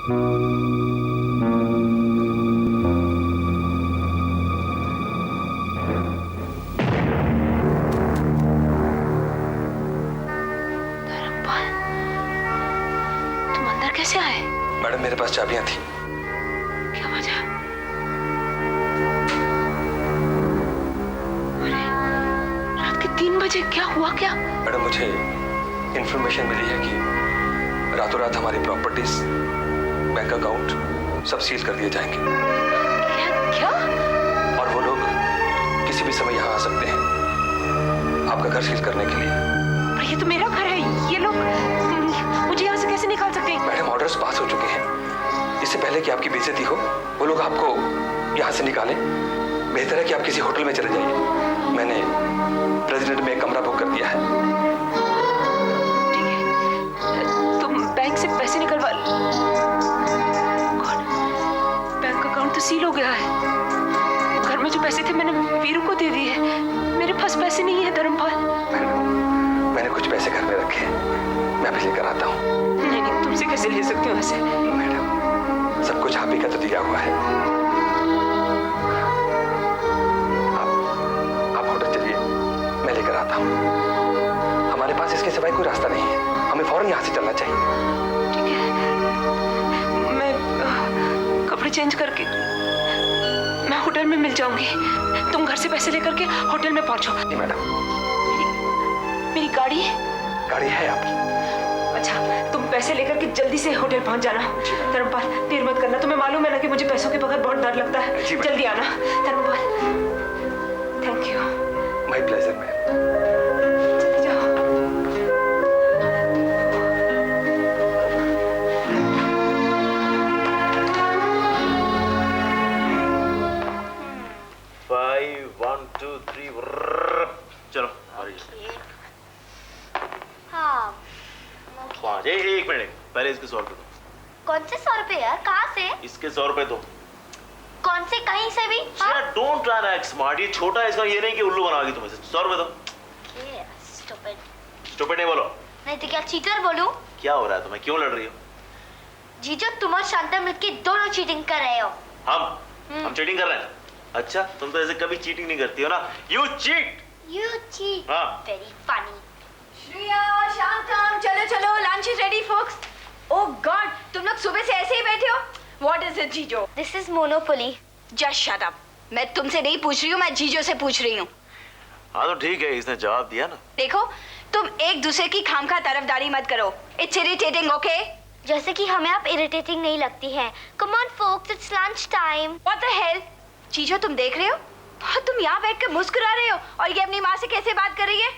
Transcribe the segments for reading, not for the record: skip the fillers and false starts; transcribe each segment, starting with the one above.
तुम अंदर कैसे आए? मैडम मेरे पास चाबियां थी। क्या वजह? अरे रात के 3 बजे क्या हुआ क्या? मैडम मुझे इंफॉर्मेशन मिली है कि रातों रात हमारी प्रॉपर्टीज, बैंक अकाउंट सब सील कर दिए जाएंगे। क्या? और वो लोग किसी भी समय यहाँ आ सकते हैं आपका घर सील करने के लिए। पर ये तो मेरा घर है, ये लोग मुझे यहाँ से कैसे निकाल सकते हैं? मैडम ऑर्डर्स पास हो चुके हैं। इससे पहले कि आपकी बेइज्जती हो, वो लोग आपको यहाँ से निकालें, बेहतर है कि आप किसी होटल में चले जाइए। मैंने प्रेसिडेंट में एक कमरा बुक कर दिया है। ठीक है, तुम बैंक से पैसे निकलवा। बैंक अकाउंट तो सील हो गया है। घर में जो पैसे थे मैंने वीरू को दे दिए। मेरे पास पैसे नहीं है धर्मपाल। मैंने कुछ पैसे घर में रखे हैं, मैं अभी लेकर आता हूँ। नहीं, तुमसे कैसे ले सकती हूँ ऐसे? मैडम सब कुछ आप ही का तो दिया हुआ है। आप होटल चलिए, मैं लेकर आता हूँ। हमारे पास इसके सिवाय कोई रास्ता नहीं है, हमें फौरन यहाँ से चलना चाहिए। ठीक है, मैं कपड़े चेंज करके मैं होटल में मिल जाऊंगी। तुम घर से पैसे लेकर के होटल में पहुंचो। जी मैडम। मेरी गाड़ी है आपकी? अच्छा, तुम पैसे लेकर के जल्दी से होटल पहुंच जाना। धर्मपाल देर मत करना, तुम्हें मालूम है ना कि मुझे पैसों के बगैर बहुत डर लगता है। जल्दी आना Dharmpal. Thank you. My pleasure ma'am. जल्दी जाओ। Five, 1, 2, 3, चलो। हाँ। पाँच। एक मिनट, पहले इसके 100 रुपए दो। कौन से 100 रुपए यार? कहाँ से? इसके 100 रुपए दो। कौन से? कहीं से भी? Don't try to act smart. ये छोटा है, इसका ये नहीं कि उल्लू बनाओगी तुम इसे। 100 रुपए दो। स्टूपिड नहीं बोलो। नहीं तो क्या चीटर बोलूं? क्या हो रहा है तुम्हें? क्यों लड़ रही हो? जीजो तुम और शांता मिलके दोनों चीटिंग कर रहे हो। हम चीटिंग कर रहे हैं? अच्छा, तुम तो ऐसे कभी चीटिंग नहीं करती हो ना। You cheat. हाँ। Very funny. श्रेया, शांतम, चलो lunch is ready folks. Oh god, तुम लोग सुबह से ऐसे ही बैठे हो? What is it Jijo? This is monopoly. Just shut up. मैं तुमसे नहीं पूछ रही हूँ, मैं जीजो से पूछ रही हूँ। हाँ तो ठीक है, इसने जवाब दिया ना। देखो, तुम एक दूसरे की खामखा तरफदारी मत करो। It's irritating, okay? जैसे कि हमें आप इरिटेटिंग नहीं लगती हैं। Come on folks, it's lunch time. What the hell? Jijo तुम देख रहे हो? और तुम यहाँ बैठकर मुस्कुरा रहे हो और ये अपनी माँ से कैसे बात कर रही है?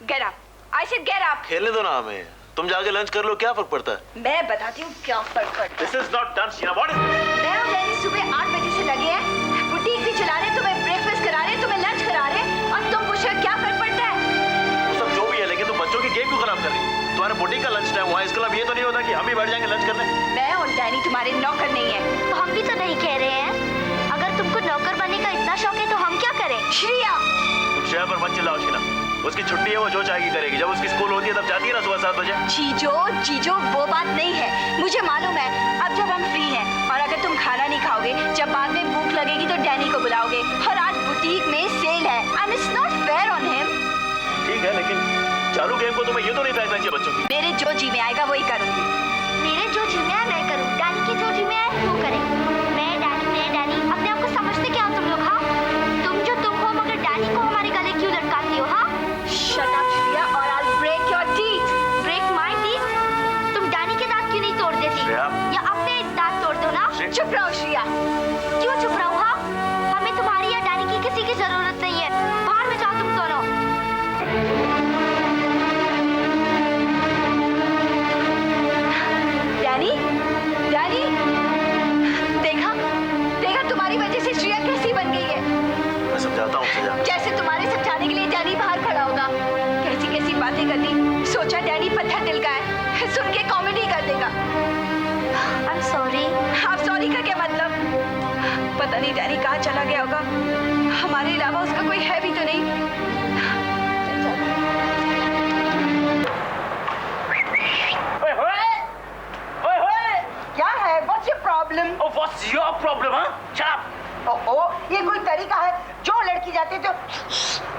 Get up. I said get up. खेलने दो ना हमें। तुम जाके लंच कर लो, क्या फर्क पड़ता है? मैं बताती हूँ क्या फर्क पड़ता है। This is not done Sheena. What is? मैं और डैनी सुबह 8 बजे से लगे हैं, बुटीक भी चला रहे, तुम्हें ब्रेकफास्ट करा रहे, तुम्हें लंच करा रहे, और तुम पूछ रहे हो क्या फर्क पड़ता है? वो सब जो भी है, लेकिन तुम बच्चों की गेम क्यों खराब कर रही हो? तुम्हारे बुटीक का लंच टाइम हुआ है, इसका मतलब ये तो नहीं होता कि हम भी बैठ जाएंगे लंच करने। मैं और डैनी तुम्हारे नौकर नहीं है। तो हम भी तो नहीं कह रहे हैं। अगर तुमको नौकर बनने का इतना शौक है तो हम क्या करें? श्रेया, तुम श्रेया पर मत चिल्लाओ शीना। उसकी छुट्टी है, वो जो चाहेगी करेगी। जब उसकी स्कूल होती है तब जाती है ना सुबह 7 बजे। जीजो वो बात नहीं है, मुझे मालूम है। अब जब हम फ्री हैं और अगर तुम खाना नहीं खाओगे, जब बाद में भूख लगेगी तो डैनी को बुलाओगे, और आज बुटीक में सेल है and it's not fair on him. ठीक है, लेकिन चालू गेम को तुम्हें ये तो नहीं फैसला चाहिए बच्चों की। मेरे जो जी में आएगा वही करूंगी। मेरे जो जी में आए मैं करूं, डैनी की जो जी में आए वो करे। मैं डैनी अपने आप को समझते क्या हो तुम लोग? हाँ, तुम हो, मगर डैनी को हमारे गले क्यों लटकाती हो? हाँ, Shut up, Shreya, or I'll break your teeth. Break my teeth? तुम डैनी के दांत क्यों नहीं तोड़ देती? श्रेया। या अपने दांत तोड़ दो ना। चुप रहो श्रेया। क्यों चुप रहो? हाँ, हमें तुम्हारी या डैनी की किसी की जरूरत नहीं है। बाहर में जाओ तुम दोनों। डैनी, देखा तुम्हारी वजह से श्रेया कैसी बन गई है। मैं समझाता हूँ सजा। जैसे तुम्हारे समझाने के लिए डैनी बाहर खड़ा होगा, कैसी कैसी बातें करती। सोचा डैनी पत्थर दिल का है, सुन के कॉमेडी कर देगा। I'm sorry। आप सॉरी का क्या मतलब? पता नहीं डैनी कहाँ चला गया होगा, हमारे अलावा उसका कोई है भी तो नहीं। क्या है? What's problem? Oh, what's your problem, huh? Shut up. ओहो, ये कोई तरीका है? जो लड़की जाती है तो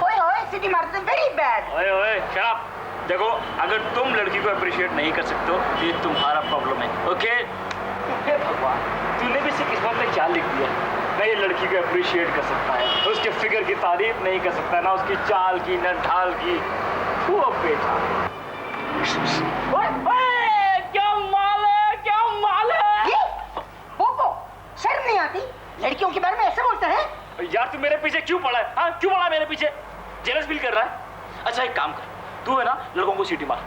ओए ओए सीटी मारते हैं, वेरी बैड। ओए ओए, shut up. देखो, अगर तुम लड़की को अप्रिशिएट नहीं कर सकते हो, ये तुम्हारा प्रॉब्लम है, ओके? हे भगवान, तूने भी इसकी किस्मत में क्या लिख दिया? ना ये लड़की को अप्रिशिएट कर सकता है, उसके फिगर की तारीफ नहीं कर सकता, ना उसकी चाल की, ना ढाल की। वो बेटा। ओए, ओए, क्या माल है, क्या माल है? ये बोको, शर्म नहीं आती? लड़कियों के बारे में ऐसे बोलता है? यार तू मेरे पीछे क्यों पड़ा है? हाँ, क्यों पड़ा मेरे पीछे? जेलस फील कर रहा है? अच्छा एक काम कर, तू है ना लड़कों को सीटी मार,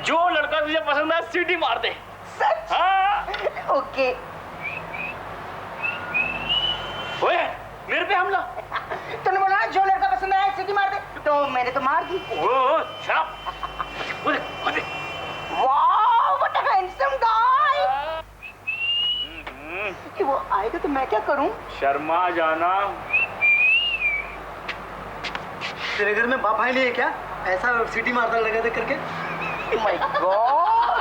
जो लड़का तुझे पसंद है सीटी मार दे। सच? हाँ। ओके। ओए, मेरे पे हमला? तूने बोला ना जो लड़का पसंद आया सीटी मार दे, तो मैंने तो मार दी। ओह, शराब। ओए, ओए। Wow, what a handsome guy. कि वो आएगा तो मैं क्या करूं? शर्मा जाना। तेरे घर में बाप भाई नहीं है क्या? ऐसा सीटी मारता लगा देख करके? Oh my God!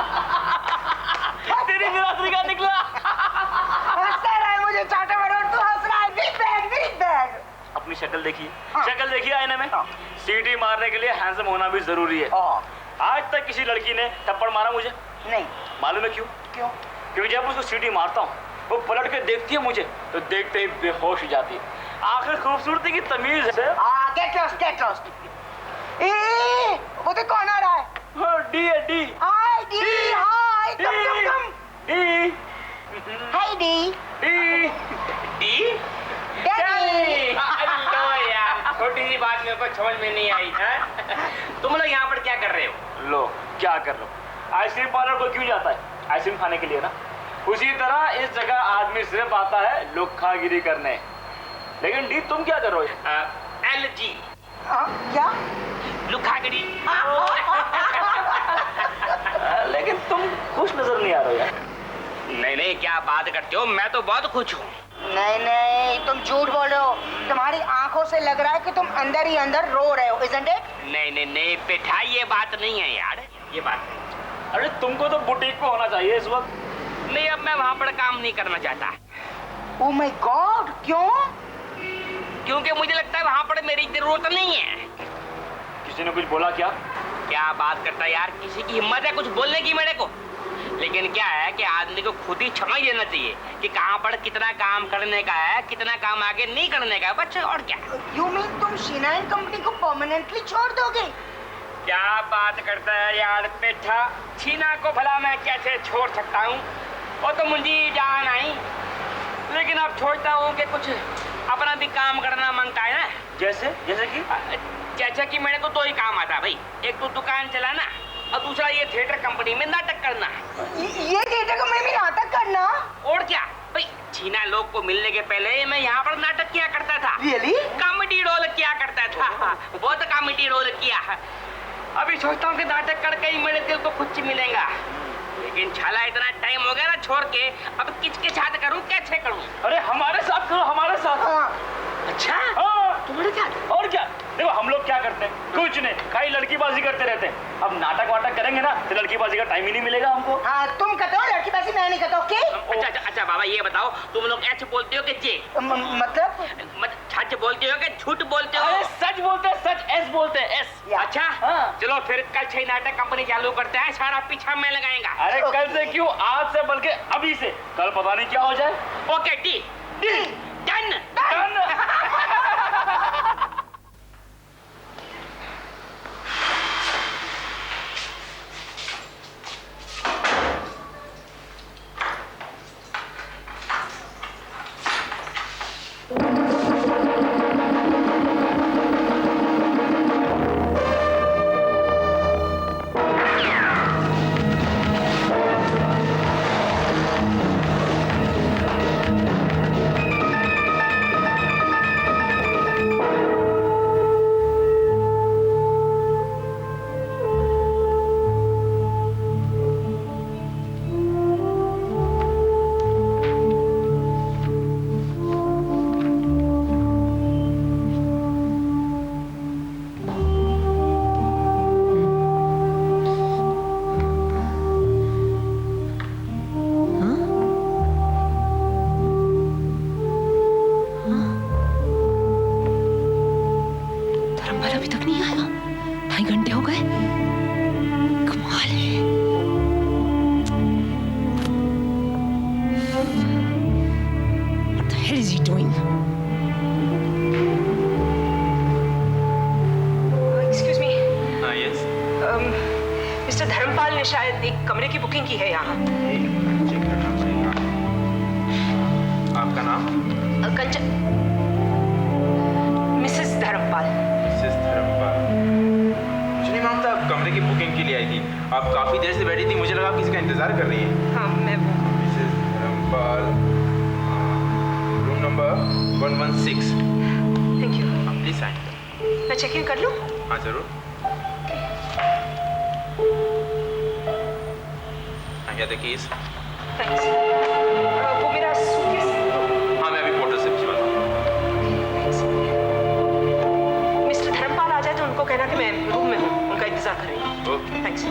तेरी बिरादरी का निकला। हंसता रहा है, मुझे चाटा मारो और तू हंस रहा है। Very bad, very bad. अपनी शक्ल देखिए, हाँ। शक्ल देखिए आईने में। हाँ। सीटी मारने के लिए हैंडसम होना भी जरूरी है। आज तक किसी लड़की ने थप्पड़ मारा मुझे? नहीं। मालूम है क्यों? क्यों? क्योंकि जब उसको सीटी मारता हूँ वो पलट के देखती है मुझे तो देखते ही बेहोश हो जाती है। आखिर खूबसूरती की तमीज है। Get lost, get lost. ए, वो तो कौन आ रहा है? हाँ, डी है D. Hi, D, hi, come. D Hi, D. D D Daddy. लो यार, छोटी सी बात मेरे को समझ में नहीं आई है। तुम लोग यहाँ पर क्या कर रहे हो? लो क्या कर लो, आइसक्रीम पार्लर को क्यों जाता है? आइसक्रीम खाने के लिए ना। उसी तरह इस जगह आदमी सिर्फ आता है लुक्खागिरी करने। लेकिन डी तुम क्या कर रहे हो? LG क्या? लुखागिरी। लेकिन तुम खुश नजर नहीं आ रहे हो यार। नहीं नहीं, क्या बात करते हो, मैं तो बहुत खुश हूँ। नहीं, तुम झूठ बोल रहे हो। तुम्हारी आंखों से लग रहा है कि तुम अंदर ही अंदर रो रहे हो, isn't it? नहीं पेठा, ये बात नहीं है यार, ये बात नहीं। अरे तुमको तो बुटीक पे होना चाहिए इस वक्त। नहीं, अब मैं वहाँ पर काम नहीं करना चाहता। Oh my God, क्यों? क्योंकि मुझे लगता है वहाँ पर मेरी जरूरत नहीं है। किसी ने कुछ बोला क्या? क्या बात करता है यार, किसी की हिम्मत है कुछ बोलने की मेरे को? लेकिन क्या है कि आदमी को खुद ही समझ लेना चाहिए कि कहाँ पर कितना काम करने का है, कितना काम आगे नहीं करने का है, बच्चे। और क्या? You mean तुम शिनाइन कंपनी को परमानेंटली छोड़ दोगे? क्या बात करता है यार पेठा, छीना को भला मैं कैसे छोड़ सकता हूँ? वो तो मुझे जान आई, लेकिन अब छोड़ता हूँ कि कुछ अपना भी काम करना मांगता है ना। जैसे कि मेरे को 2 ही काम आता है भाई। एक तो दुकान चलाना और दूसरा ये थिएटर कंपनी में नाटक करना। ये थिएटर कंपनी में नाटक करना? और क्या भाई, छीना लोग को मिलने के पहले मैं यहाँ पर नाटक किया करता था। Really? कॉमेडी रोल किया करता था, बहुत कॉमेडी रोल किया। अभी सोचता हूँ कि नाटक करके ही मेरे दिल को कुछ मिलेगा, लेकिन छाला इतना टाइम हो गया ना छोड़ के, अब किसके साथ करूँ, कैसे करूँ? अरे हमारे साथ करो, हमारे साथ। हाँ। अच्छा, हाँ। तुम्हारे साथ? और क्या? देखो हम लोग क्या करते हैं, कुछ नहीं, खाली लड़कीबाजी करते रहते हैं। अब नाटक वाटक करेंगे ना तो लड़कीबाजी का टाइम ही नहीं मिलेगा हमको। हाँ, तुम करते हो लड़कीबाजी, मैं नहीं करता, ओके? अच्छा बाबा, ये बताओ तुम लोग ऐसे बोलते हो कि जे मतलब? सच बोलते हो कि झूठ बोलते हो? अरे सच बोलते हैं, सच एस बोलते हैं, एस। अच्छा, हाँ। चलो फिर कल से नाटक कंपनी चालू करते हैं, सारा पीछा मैं लगाएगा। अरे कल से क्यों, आज से, बल्कि अभी से। कल पता नहीं क्या हो जाए। Okay, D done. Done. Dharmpal ने शायद एक कमरे की बुकिंग की है यहाँ। आपका नाम? कंचन, मिसेस धर्मपाल। मिसेस धर्मपाल। मुझे नहीं मालूम था आप कमरे की बुकिंग के लिए आई थी। आप काफी देर से बैठी थी, मुझे लगा आप किसी का इंतजार कर रही हैं। हाँ, मैं Mrs Dharmpal, room number 116। Thank you. Please sign. मैं चेक इन कर लूँ? हाँ जरूर। क्या द कीज? थैंक्स। वो मेरा सूटकेस। हाँ, मैं अभी पोर्टर से भिजवाता हूँ। मिस्टर धर्मपाल आ जाए तो उनको कहना कि मैं रूम में हूँ, उनका इंतजार कर रही हूँ। ओके। थैंक्स।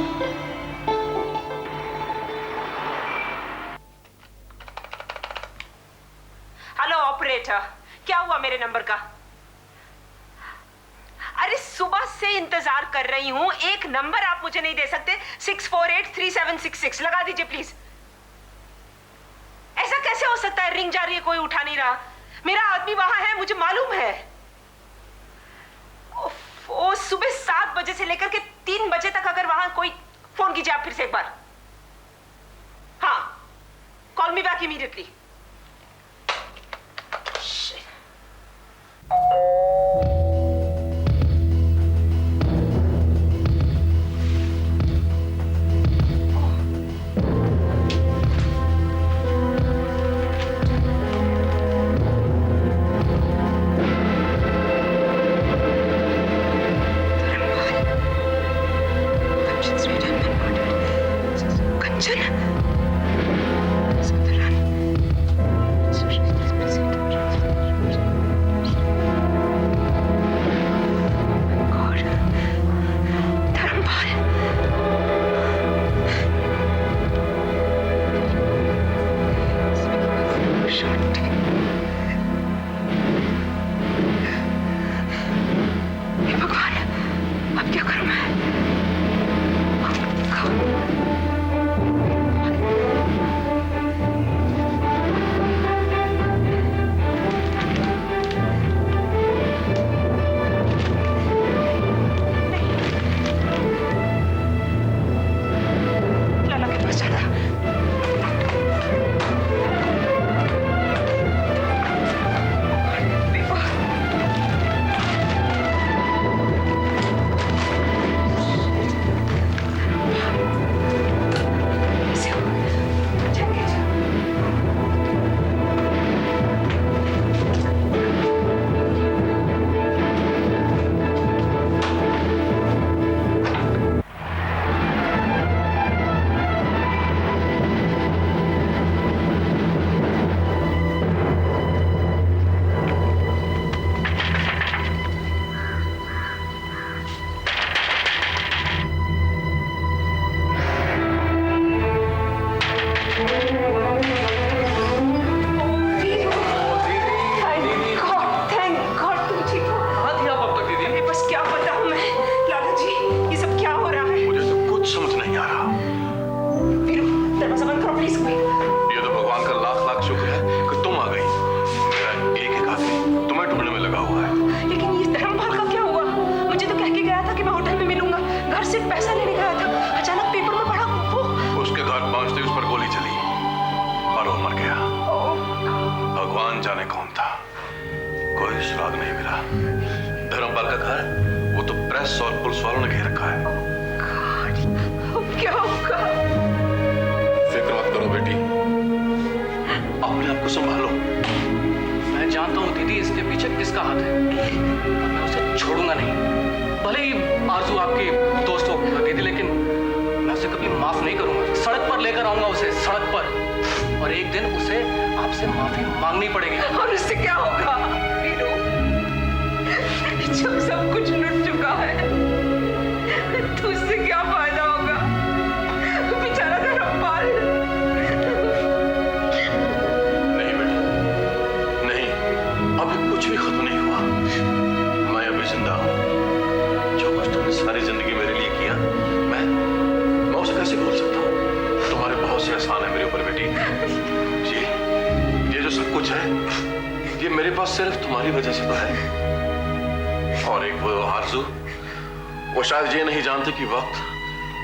हेलो ऑपरेटर, क्या हुआ मेरे नंबर का? अरे सुबह से इंतजार कर रही हूँ, एक नंबर आप मुझे नहीं दे सकते? 6483766 लगा दीजिए प्लीज। ऐसा कैसे हो सकता है? रिंग जा रही है, कोई उठा नहीं रहा। मेरा आदमी वहां है, मुझे मालूम है। ओ, सुबह 7 बजे से लेकर के 3 बजे तक अगर वहां कोई, फोन कीजिए आप फिर से एक बार। हाँ, कॉल मी बैक इमीडिएटली।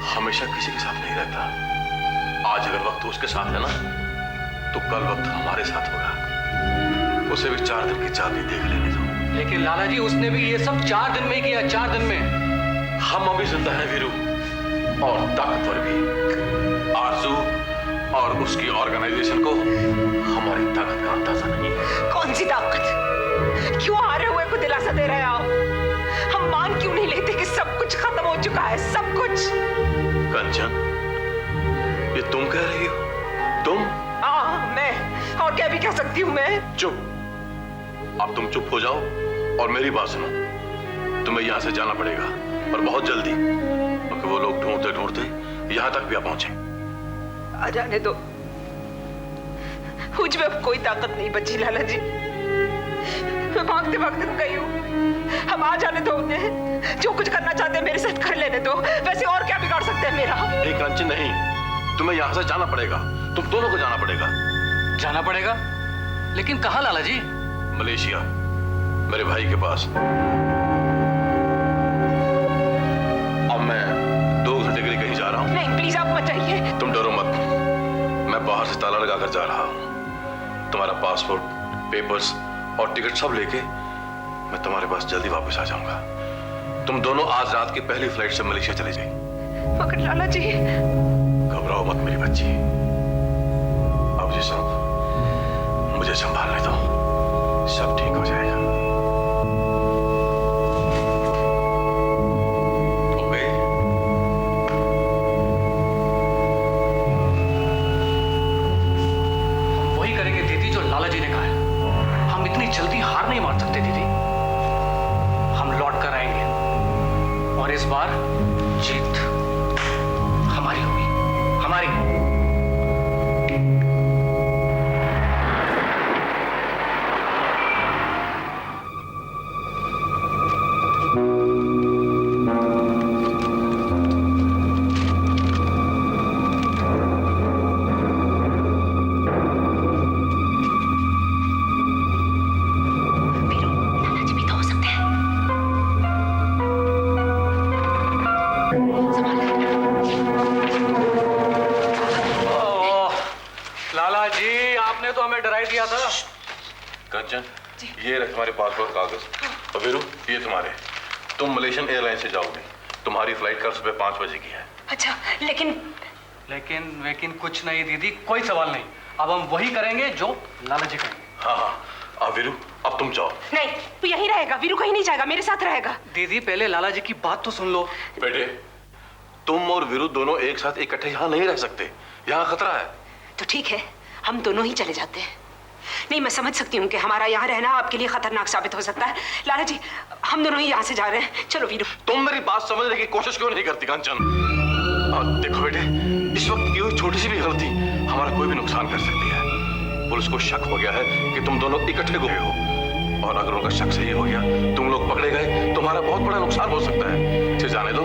हमेशा किसी के साथ नहीं रहता। आज अगर वक्त उसके साथ है ना, तो कल वक्त हमारे साथ होगा। उसे भी 4 दिन की चाबी देख लेने दो। लेकिन लाला जी, उसने भी ये सब 4 दिन में ही किया, 4 दिन में। हम अभी जिंदा हैं वीरू, और ताकतवर भी। आरजू और उसकी ऑर्गेनाइजेशन को हमारी ताकत का अंदाजा नहीं है। कौन सी ताकत? क्यों हारे हुए को दिलासा दे रहे हो आप? हम मान क्यों नहीं लेते कि सब कुछ खत्म हो चुका है, सब कुछ? कंचन, ये तुम कह रही हो? तुम? हाँ, मैं। और क्या भी कह सकती हूँ मैं? चुप। अब तुम चुप हो जाओ और मेरी बात सुनो। तुम्हें यहां से जाना पड़ेगा, और बहुत जल्दी, क्योंकि वो लोग ढूंढते ढूंढते यहां तक भी आ पहुंचे। आ जाने दो। मुझ में अब कोई ताकत नहीं बची लाला जी। मैं भागते भागते गई हूँ। अब आ जाने दो उन्हें। जो कुछ करना चाहते हैं मेरे साथ कर लेने दो। वैसे और क्या बिगाड़ सकते हैं मेरा? नहीं कंचन, नहीं। तुम्हें यहां से जाना पड़ेगा। तुम दोनों को जाना पड़ेगा। जाना पड़ेगा? लेकिन कहाँ लाला जी? मलेशिया, मेरे भाई के पास। अब मैं 2 घंटे के लिए कहीं जा रहा हूँ। नहीं, प्लीज आप मत जाइए। तुम डरो मत। मैं बाहर से ताला लगाकर जा रहा हूँ। तुम्हारा पासपोर्ट, पेपर्स और टिकट सब लेके मैं तुम्हारे पास जल्दी वापस आ जाऊंगा। तुम दोनों आज रात की पहली फ्लाइट से मलेशिया चले जाए। मगर लाला जी। घबराओ मत मेरी बच्ची। अब ये सब मुझे संभालने दो, सब ठीक हो जाएगा। हो गई? हम वही करेंगे दीदी जो लाला जी ने कहा है। हम इतनी जल्दी हार नहीं मान सकते दीदी। हम लौट कर आएंगे, और इस बार जीत हमारी होगी, हमारी। लाला जी, आपने तो हमें डरा ही दिया था। कंचन, ये रहे तुम्हारे पासपोर्ट कागज। और वीरू, ये तुम्हारे। तुम मलेशियन एयरलाइन से जाओगे। तुम्हारी फ्लाइट कल सुबह 5 बजे की है। अच्छा, लेकिन लेकिन कुछ नहीं दीदी, कोई सवाल नहीं। अब हम वही करेंगे जो लाला जी कहेंगे। हाँ हाँ, अब वीरू, अब तुम जाओ। नहीं, वो यहीं रहेगा। वीरू कहीं नहीं जाएगा, मेरे साथ रहेगा। दीदी, पहले लाला जी की बात तो सुन लो। बेटे, तुम और वीरू दोनों एक साथ इकट्ठे यहाँ नहीं रह सकते। यहाँ खतरा है। तो ठीक है, हम दोनों ही चले जाते हैं। नहीं, मैं समझ सकती हूँ कि हमारा यहाँ रहना आपके लिए खतरनाक साबित हो सकता है। लाला जी, हम दोनों ही यहाँ से जा रहे हैं। चलो वीरू। तुम मेरी बात समझने की कोशिश क्यों नहीं करती कंचन? देखो बेटे, इस वक्त की हुई छोटी सी भी गलती हमारा कोई भी नुकसान कर सकती है। पुलिस को शक हो गया है कि तुम दोनों इकट्ठे गए हो, और अगर उनका शक सही हो गया, तुम लोग पकड़े गए, तो हमारा बहुत बड़ा नुकसान हो सकता है। इसे जाने दो।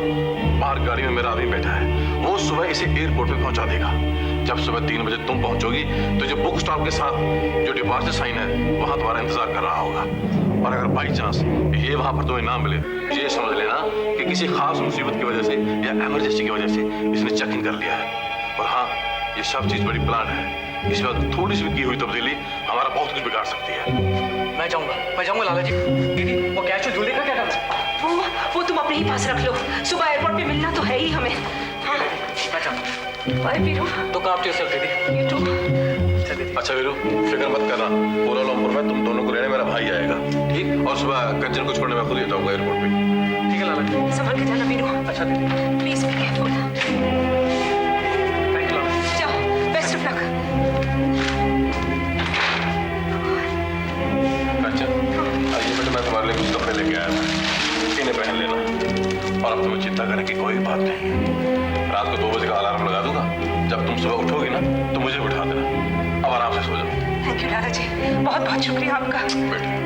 बाहर गाड़ी में मेरा आदमी बैठा है, वो सुबह इसे एयरपोर्ट पे पहुंचा देगा। जब सुबह 3 बजे तुम पहुंचोगी, तो जो बुक स्टॉप के साथ जो डिपार्चर साइन है, वहां तुम्हारा इंतजार कर रहा होगा। और अगर बाई चांस ये वहां पर तुम्हें ना मिले, ये समझ लेना कि किसी खास मुसीबत की वजह से या इमरजेंसी की वजह से इसने चेक इन कर लिया है। और हाँ, ये सब चीज बड़ी प्लान है। इस वक्त थोड़ी सी भी की हुई तब्दीली हमारा बहुत कुछ बिगाड़ सकती है। मैं जाऊंगा लाला जी। दीदी, वो कैश ज्वेलरी का क्या करना है? वो तुम अपने ही पास रख लो। सुबह एयरपोर्ट पे मिलना तो है ही हमें। हाँ। मैं जाऊंगा। बाय वीरू। तो आप दीदी। You too। अच्छा वीरू, फिक्र मत करना। कोलालमपुर में तुम दोनों को लेने मेरा भाई आएगा, ठीक? और सुबह कंचन को छोड़ने मैं खुद ही जाऊंगा एयरपोर्ट पे। ठीक है लाला जी। संभल के जाना वीरू। अच्छा दीदी। Please be careful. Thank you Lala ji. जाओ, बेस्ट ऑफ लक। कंचन, आइए बेटा, मैं तुम्हारे लिए कुछ कपड़े लेके आया था, इन्हें पहन लेना। और अब तुम्हें चिंता करने की कोई बात नहीं है। रात को 2 बजे का अलार्म लगा दूंगा। जब तुम सुबह उठोगी ना, तो मुझे उठा देना। अब आराम से सो जाओ। थैंक यू लाला जी, बहुत बहुत शुक्रिया आपका। बेटा।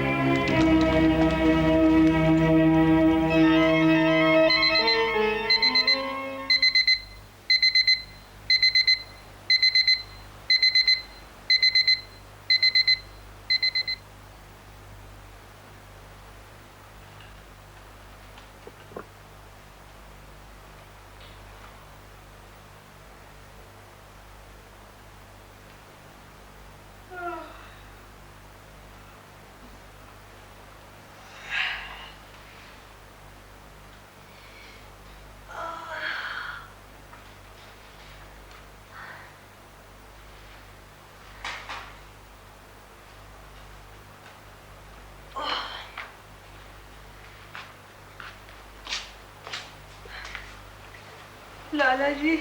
लाला जी,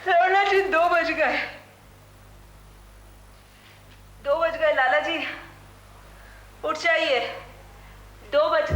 लाला जी 2 बज गए। 2 बज गए लाला जी, उठ जाइए। 2 बज